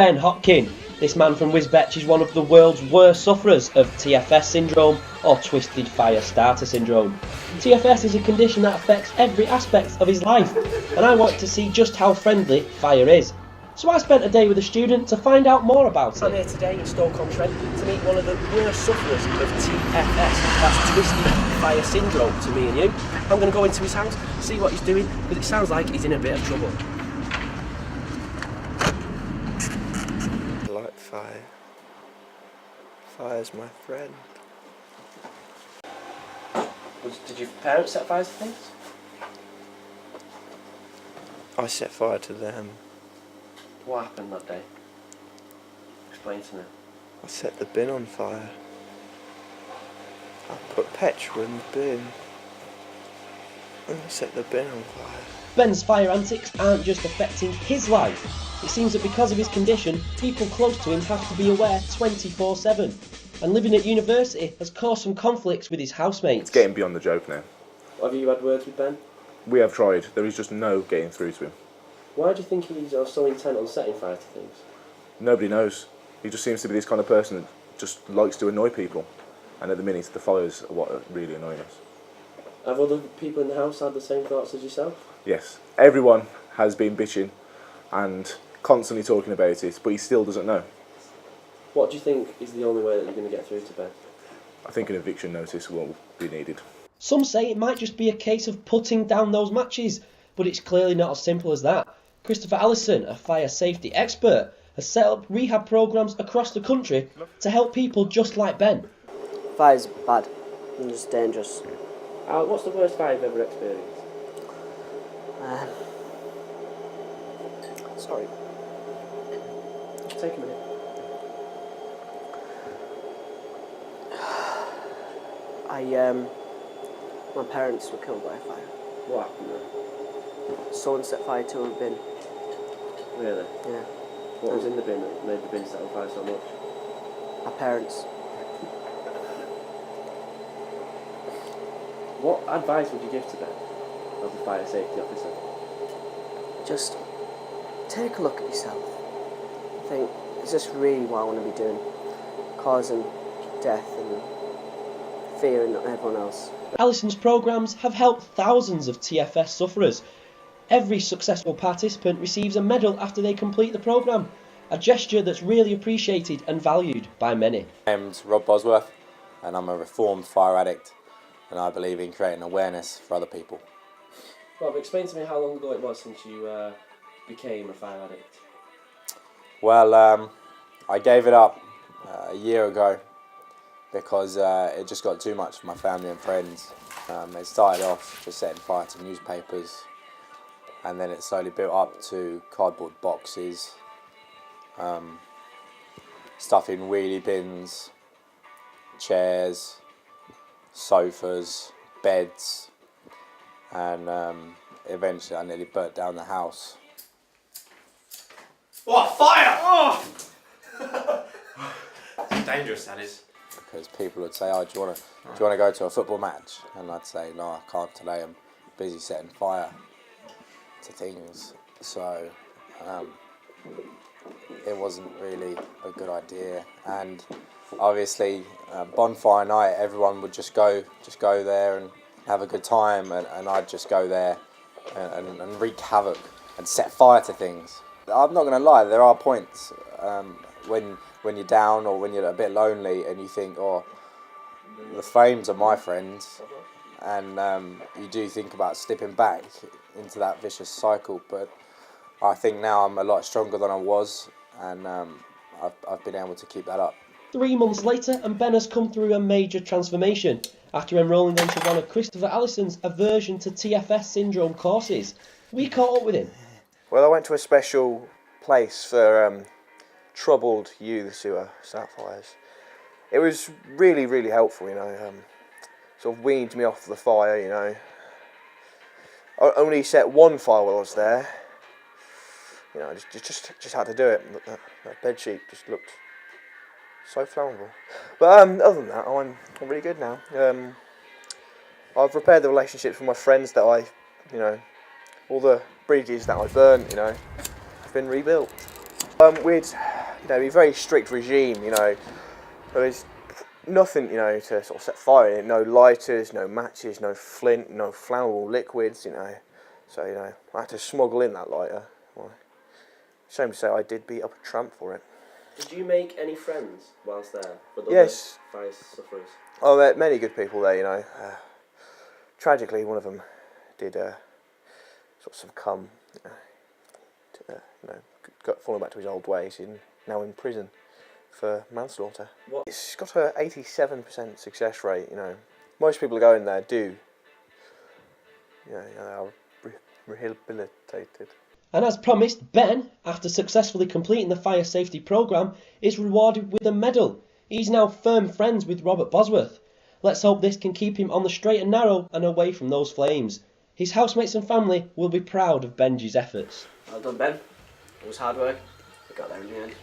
Ben Hopkin. This man from Wisbech is one of the world's worst sufferers of TFS syndrome, or twisted fire starter syndrome. TFS is a condition that affects every aspect of his life, and I wanted to see just how friendly fire is. So I spent a day with a student to find out more about it. I'm here today in Stoke-on-Trent to meet one of the worst sufferers of TFS, that's twisted fire syndrome, to me and you. I'm going to go into his house, see what he's doing, because it sounds like he's in a bit of trouble. I like fire. Fire's my friend. Did your parents set fires to things? I set fire to them. What happened that day? Explain to me. I set the bin on fire. I put petrol in the bin. And I set the bin on fire. Ben's fire antics aren't just affecting his life. It seems that because of his condition, people close to him have to be aware 24/7. And living at university has caused some conflicts with his housemates. It's getting beyond the joke now. Have you had words with Ben? We have tried. There is just no getting through to him. Why do you think he's so intent on setting fire to things? Nobody knows. He just seems to be this kind of person that just likes to annoy people. And at the minute, the fires are what are really annoying us. Have other people in the house had the same thoughts as yourself? Yes. Everyone has been bitching and constantly talking about it, but he still doesn't know. What do you think is the only way that you're going to get through to Ben? I think an eviction notice will be needed. Some say it might just be a case of putting down those matches, but it's clearly not as simple as that. Christopher Allison, a fire safety expert, has set up rehab programmes across the country to help people just like Ben. Fire's bad and it's dangerous. What's the worst fire you've ever experienced? Sorry. Just take a minute. My parents were killed by a fire. What happened there? Someone set fire to a bin. Really? Yeah. What was in the bin that made the bin set on fire so much? My parents. What advice would you give to Ben as a fire safety officer? Just take a look at yourself. Think, is this really what I want to be doing? Causing death and fear in everyone else. Allison's programmes have helped thousands of TFS sufferers. Every successful participant receives a medal after they complete the programme, a gesture that's really appreciated and valued by many. My name's Rob Bosworth and I'm a reformed fire addict, and I believe in creating awareness for other people. Rob, explain to me how long ago it was since you became a fire addict. Well, I gave it up a year ago because it just got too much for my family and friends. It started off just setting fire to newspapers, and then it slowly built up to cardboard boxes, stuff in wheelie bins, chairs, sofas, beds, and eventually I nearly burnt down the house. Oh, fire! Oh! It's dangerous, that is. Because people would say, "Oh, do you want to go to a football match?" And I'd say, "No, I can't today. I'm busy setting fire to things." So it wasn't really a good idea. And obviously, bonfire night, everyone would just go there and have a good time, and I'd just go there and wreak havoc and set fire to things. I'm not going to lie, there are points when you're down or when you're a bit lonely and you think, oh, the flames are my friends, and you do think about slipping back into that vicious cycle. But I think now I'm a lot stronger than I was, and I've been able to keep that up. 3 months later, and Ben has come through a major transformation after enrolling onto one of Christopher Allison's aversion to TFS syndrome courses. We caught up with him. Well, I went to a special place for troubled youths who are start fires. It was really, really helpful, you know. Sort of weaned me off the fire, you know. I only set one fire while I was there. You know, just had to do it. That bed sheet just looked so flammable. But other than that, I'm really good now. I've repaired the relationships with my friends that I, you know, all the bridges that I burnt, you know, have been rebuilt. We'd a very strict regime, There was nothing, to sort of set fire in it. No lighters, no matches, no flint, no flammable liquids, So, I had to smuggle in that lighter. Well, shame to say I did beat up a tramp for it. Did you make any friends whilst there with other Yes. fire sufferers? I met many good people there, Tragically, one of them did sort of succumb, got falling back to his old ways. He's now in prison for manslaughter. What? It's got a 87% success rate. Most people who go in there do. Are rehabilitated. And as promised, Ben, after successfully completing the fire safety programme, is rewarded with a medal. He's now firm friends with Robert Bosworth. Let's hope this can keep him on the straight and narrow and away from those flames. His housemates and family will be proud of Benji's efforts. Well done, Ben. It was hard work. We got there in the end.